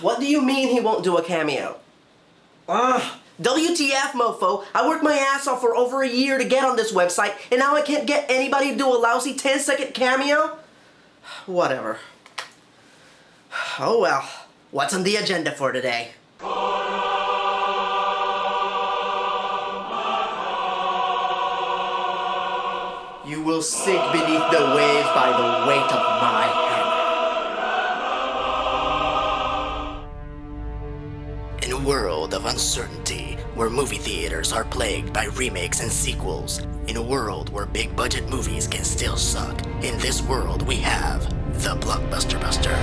What do you mean he won't do a cameo? WTF, mofo. I worked my ass off for over a year to get on this website, and now I can't get anybody to do a lousy 10-second cameo? Whatever. Oh well. What's on the agenda for today? You will sink beneath the waves by the weight of my hammer. In a world of uncertainty, where movie theaters are plagued by remakes and sequels, in a world where big budget movies can still suck, in this world we have the Blockbuster Buster.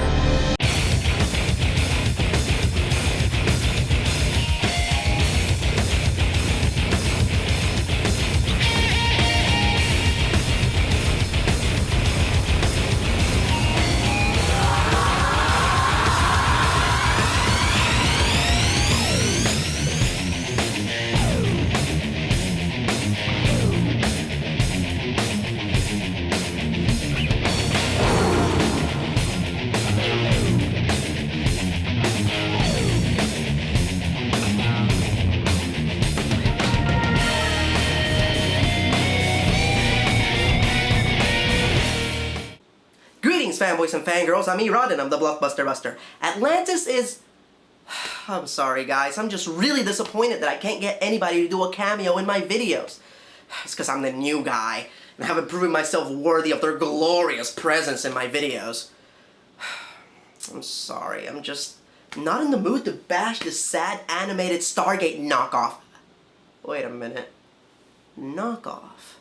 Fanboys and fangirls, I'm ERod and I'm the Blockbuster Buster. Atlantis is... I'm sorry guys, I'm just really disappointed that I can't get anybody to do a cameo in my videos. It's because I'm the new guy and haven't proven myself worthy of their glorious presence in my videos. I'm sorry, I'm just not in the mood to bash this sad animated Stargate knockoff. Wait a minute. Knockoff?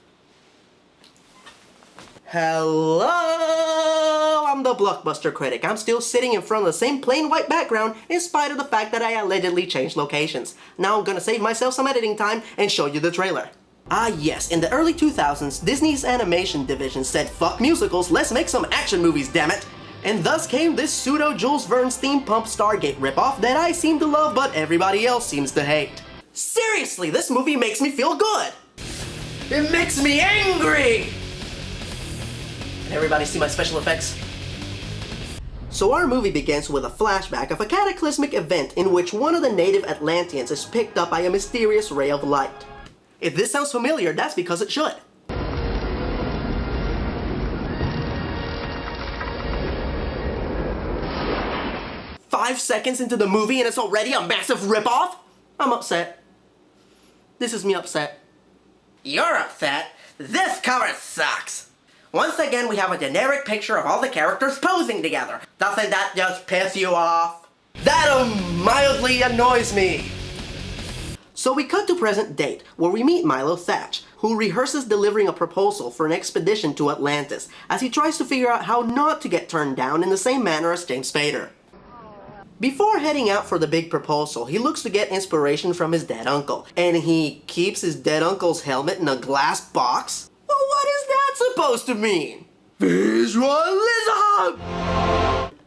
Hello! I'm the Blockbuster critic. I'm still sitting in front of the same plain white background in spite of the fact that I allegedly changed locations. Now I'm gonna save myself some editing time and show you the trailer. Ah yes, in the early 2000s, Disney's animation division said fuck musicals, let's make some action movies, damn it! And thus came this pseudo-Jules Verne steampunk Stargate ripoff that I seem to love but everybody else seems to hate. Seriously, this movie makes me feel good! It makes me angry! Everybody see my special effects? So our movie begins with a flashback of a cataclysmic event in which one of the native Atlanteans is picked up by a mysterious ray of light. If this sounds familiar, that's because it should. Five seconds into the movie and it's already a massive ripoff? I'm upset. This is me upset. You're upset? This cover sucks! Once again, we have a generic picture of all the characters posing together. Doesn't that just piss you off? That mildly annoys me. So we cut to present date, where we meet Milo Thatch, who rehearses delivering a proposal for an expedition to Atlantis, as he tries to figure out how not to get turned down in the same manner as James Spader. Before heading out for the big proposal, he looks to get inspiration from his dead uncle, and he keeps his dead uncle's helmet in a glass box? Well, what is that supposed to mean? Visualism!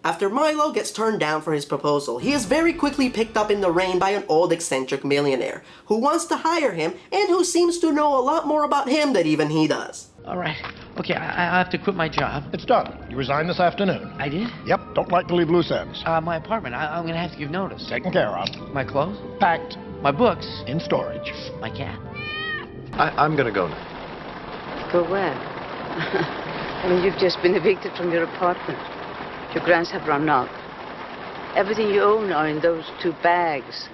After Milo gets turned down for his proposal, he is very quickly picked up in the rain by an old eccentric millionaire who wants to hire him and who seems to know a lot more about him than even he does. All right. Okay, I have to quit my job. It's done. You resigned this afternoon. I did? Yep, don't like to leave loose ends. My apartment. I'm gonna have to give notice. Taken care of. My clothes? Packed. My books? In storage. My cat? I'm gonna go now. Go where? I mean, you've just been evicted from your apartment. Your grants have run out. Everything you own are in those 2 bags.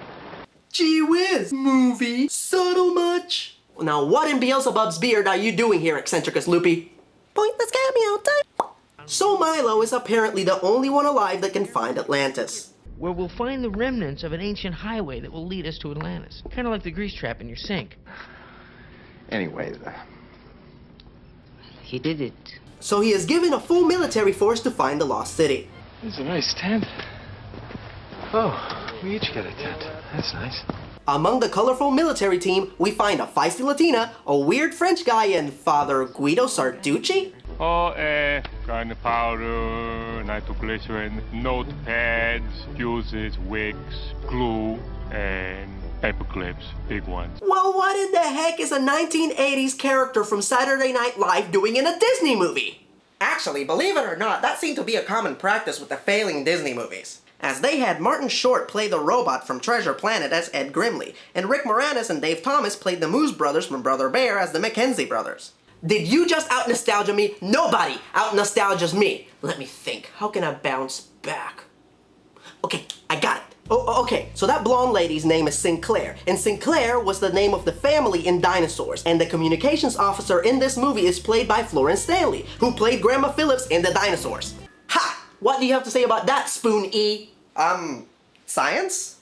Gee whiz, movie, subtle much? Now what in Beelzebub's beard are you doing here, eccentricus loopy? Pointless cameo time. So Milo is apparently the only one alive that can find Atlantis. Where we'll find the remnants of an ancient highway that will lead us to Atlantis. Kind of like the grease trap in your sink. Anyway, He did it. So he is given a full military force to find the lost city. this is a nice tent. Oh, we each get a tent. That's nice. Among the colorful military team, we find a feisty Latina, a weird French guy, and Father Guido Sarducci? Gunpowder, nitroglycerin, notepads, fuses, wicks, glue, and paper clips, big ones. Well, what in the heck is a 1980s character from Saturday Night Live doing in a Disney movie? Actually, believe it or not, that seemed to be a common practice with the failing Disney movies. as they had Martin Short play the robot from Treasure Planet as Ed Grimley, and Rick Moranis and Dave Thomas played the Moose Brothers from Brother Bear as the Mackenzie Brothers. Did you just out-nostalgia me? Nobody out-nostalgias me. Let me think. How can I bounce back? Okay, I got it. Okay, so that blonde lady's name is Sinclair, and Sinclair was the name of the family in Dinosaurs, and the communications officer in this movie is played by Florence Stanley, who played Grandma Phillips in the Dinosaurs. Ha! What do you have to say about that, Spoon E? Science?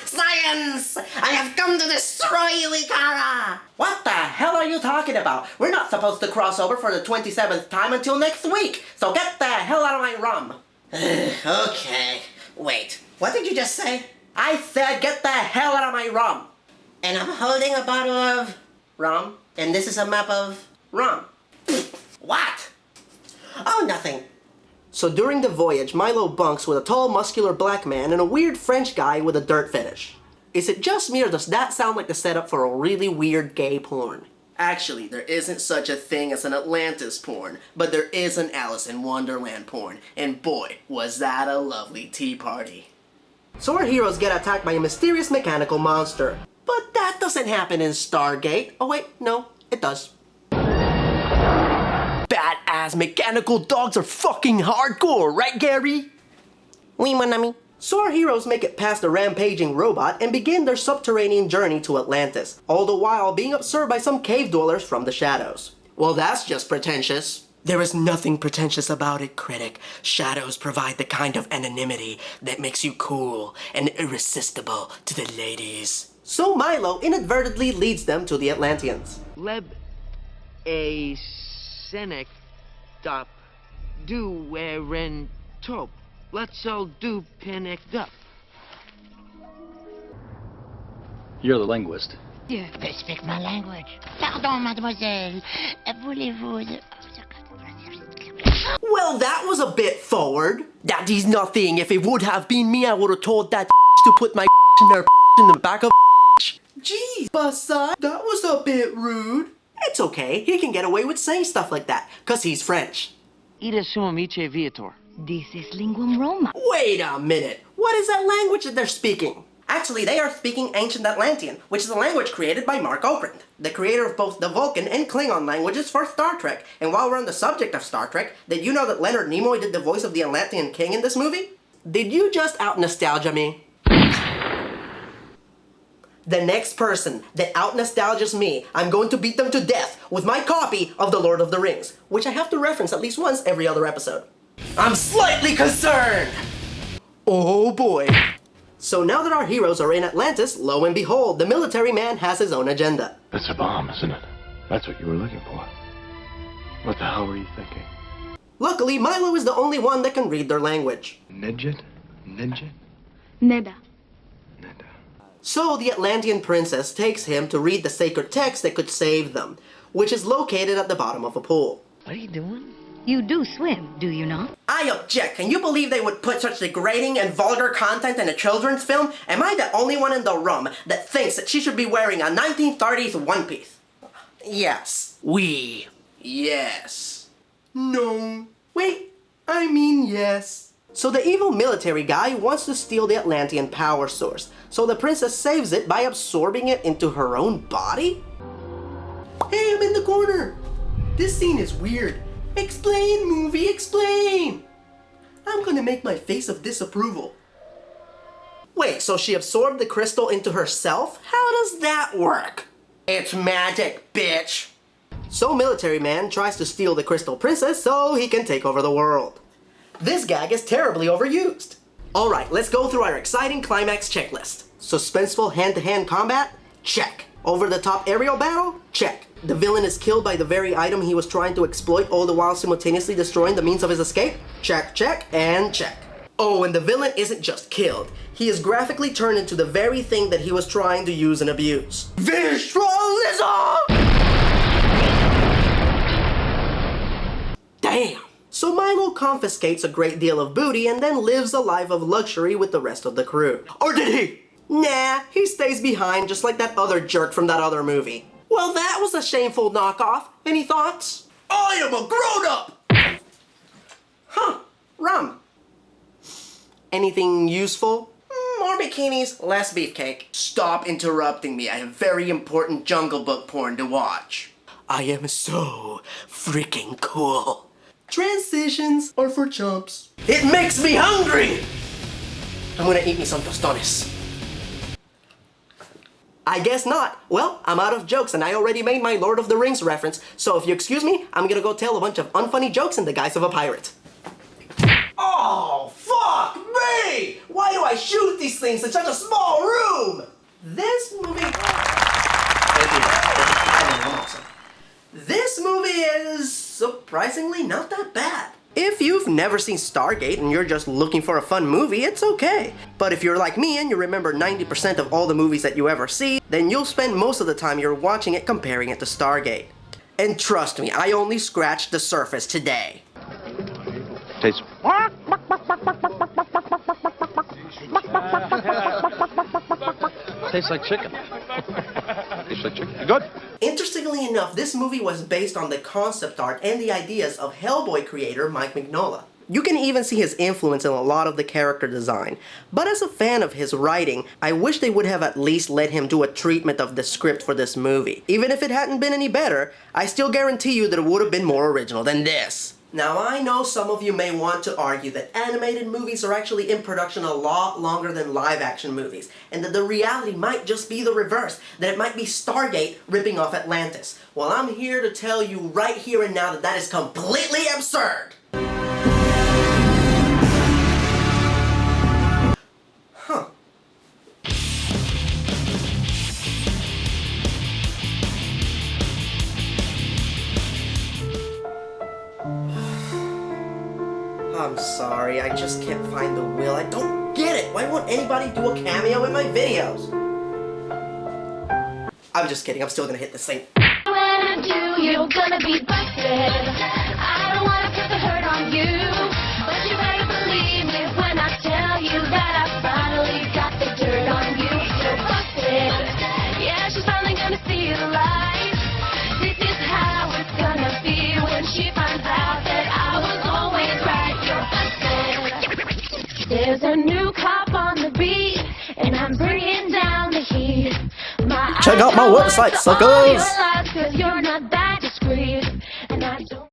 Science! I have come to destroy you, Ikara! What the hell are you talking about? We're not supposed to cross over for the 27th time until next week, so get the hell out of my rum. Okay. Wait, what did you just say? I said get the hell out of my rum. And I'm holding a bottle of rum, and this is a map of rum. What? Oh, nothing. So during the voyage, Milo bunks with a tall, muscular black man and a weird French guy with a dirt fetish. Is it just me, or does that sound like the setup for a really weird gay porn? Actually, there isn't such a thing as an Atlantis porn, but there is an Alice in Wonderland porn, and boy, was that a lovely tea party. So our heroes get attacked by a mysterious mechanical monster. But that doesn't happen in Stargate. Oh wait, no, it does. Badass mechanical dogs are fucking hardcore, right, Gary? Oui, mon ami. So our heroes make it past the rampaging robot and begin their subterranean journey to Atlantis, all the while being observed by some cave dwellers from the shadows. Well, that's just pretentious. There is nothing pretentious about it, critic. Shadows provide the kind of anonymity that makes you cool and irresistible to the ladies. So Milo inadvertently leads them to the Atlanteans. Leb a Senec dop do weren top. Let's all do panicked up. You're the linguist. You speak my language. Pardon, mademoiselle. Voulez-vous... Well, that was a bit forward. That is nothing. If it would have been me, I would have told that to put my in their in the back of. Jeez, Buster, that was a bit rude. It's okay. He can get away with saying stuff like that, cause he's French. Ida suamice viator. This is linguam Roma. Wait a minute. What is that language that they're speaking? Actually, they are speaking Ancient Atlantean, which is a language created by Mark Okrand, the creator of both the Vulcan and Klingon languages for Star Trek. And while we're on the subject of Star Trek, did you know that Leonard Nimoy did the voice of the Atlantean King in this movie? Did you just out-nostalgia me? The next person that out-nostalgias me, I'm going to beat them to death with my copy of The Lord of the Rings, which I have to reference at least once every other episode. I'm slightly concerned! Oh boy. So now that our heroes are in Atlantis, lo and behold, the military man has his own agenda. That's a bomb, isn't it? That's what you were looking for. What the hell were you thinking? Luckily, Milo is the only one that can read their language. Nidget? Nidget? Neda. Nida. So the Atlantean princess takes him to read the sacred text that could save them, which is located at the bottom of a pool. What are you doing? You do swim, do you not? I object. Can you believe they would put such degrading and vulgar content in a children's film? Am I the only one in the room that thinks that she should be wearing a 1930s one-piece? Yes. Oui. Yes. No. Wait, I mean yes. So the evil military guy wants to steal the Atlantean power source, so the princess saves it by absorbing it into her own body? Hey, I'm in the corner! This scene is weird. Explain, movie, explain! I'm gonna make my face of disapproval. Wait, so she absorbed the crystal into herself? How does that work? It's magic, bitch! So Military Man tries to steal the Crystal Princess so he can take over the world. This gag is terribly overused. Alright, let's go through our exciting climax checklist. Suspenseful hand-to-hand combat? Check. Over-the-top aerial battle? Check. The villain is killed by the very item he was trying to exploit, all the while simultaneously destroying the means of his escape? Check, check, and check. Oh, and the villain isn't just killed. He is graphically turned into the very thing that he was trying to use and abuse. Visualism! Damn! So Milo confiscates a great deal of booty and then lives a life of luxury with the rest of the crew. Or did he? Nah, he stays behind just like that other jerk from that other movie. Well, that was a shameful knockoff. Any thoughts? I am a grown-up! rum. Anything useful? More bikinis, less beefcake. Stop interrupting me. I have very important Jungle Book porn to watch. I am so freaking cool. Transitions are for chumps. It makes me hungry! I'm gonna eat me some tostones. I guess not. Well, I'm out of jokes and I already made my Lord of the Rings reference, so if you excuse me, I'm gonna go tell a bunch of unfunny jokes in the guise of a pirate. Oh, fuck me! Why do I shoot these things in such a small room? This movie... This movie is surprisingly not that bad. If you've never seen Stargate and you're just looking for a fun movie, it's okay. But if you're like me and you remember 90% of all the movies that you ever see, then you'll spend most of the time you're watching it comparing it to Stargate. And trust me, I only scratched the surface today. Tastes. Tastes like chicken. Tastes like chicken. Good. Interestingly enough, this movie was based on the concept art and the ideas of Hellboy creator Mike Mignola. You can even see his influence in a lot of the character design. But as a fan of his writing, I wish they would have at least let him do a treatment of the script for this movie. Even if it hadn't been any better, I still guarantee you that it would have been more original than this. Now, I know some of you may want to argue that animated movies are actually in production a lot longer than live-action movies, and that the reality might just be the reverse, that it might be Stargate ripping off Atlantis. Well, I'm here to tell you right here and now that that is completely absurd! Huh. I'm sorry, I just can't find the will. I don't get it! Why won't anybody do a cameo in my videos? I'm just kidding, I'm still gonna hit this thing. When you're gonna be busted. I don't wanna put the hurt on you, but you better believe me when I tell you that I finally got the dirt on you. You're busted. Yeah, she's finally gonna see the light. This is how it's gonna be when she finds out that I was always right. You're busted. There's a new cop on the beat, and I'm bringing down the heat. Check out my website, suckers!